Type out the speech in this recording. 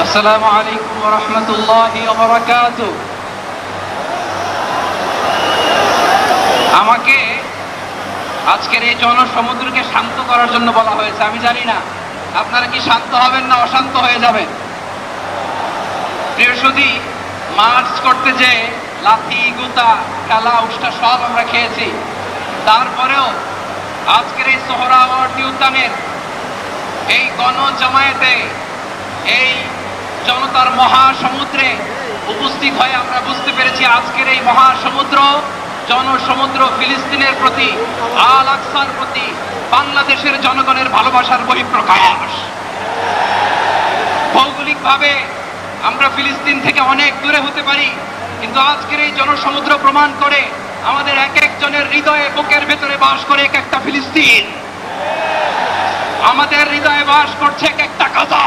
আসসালামু আলাইকুম ওয়া রাহমাতুল্লাহি ওয়া বারাকাতুহু। আমাকে আজকের এই জনসমুদ্রকে শান্ত করার জন্য বলা হয়েছে। আমি জানি না আপনারা কি শান্ত হবেন না অশান্ত হয়ে যাবেন। প্রিয় সুধী, মার্চ করতে যে লাথি গুতা খেলা উষ্টা সব আমরা খেয়েছি, তারপরেও আজকের এই সোহরাওয়ার্দী উদ্যানের এই গণজমায়েতে, এই জনতার মহাসমুদ্রে উপস্থিত হয়ে আমরা বুঝতে পেরেছি আজকের এই মহাসমুদ্র, জনসমুদ্র ফিলিস্তিনের প্রতি, আল আকসার প্রতি বাংলাদেশের জনগণের ভালোবাসার বহিঃপ্রকাশ। ভৌগোলিকভাবে আমরা ফিলিস্তিন থেকে অনেক দূরে হতে পারি, কিন্তু আজকের এই জনসমুদ্র প্রমাণ করে আমাদের এক একজনের হৃদয়ে, বুকের ভেতরে বাস করে এক একটা ফিলিস্তিন। আমাদের হৃদয়ে বাস করছে এক একটা গাজা।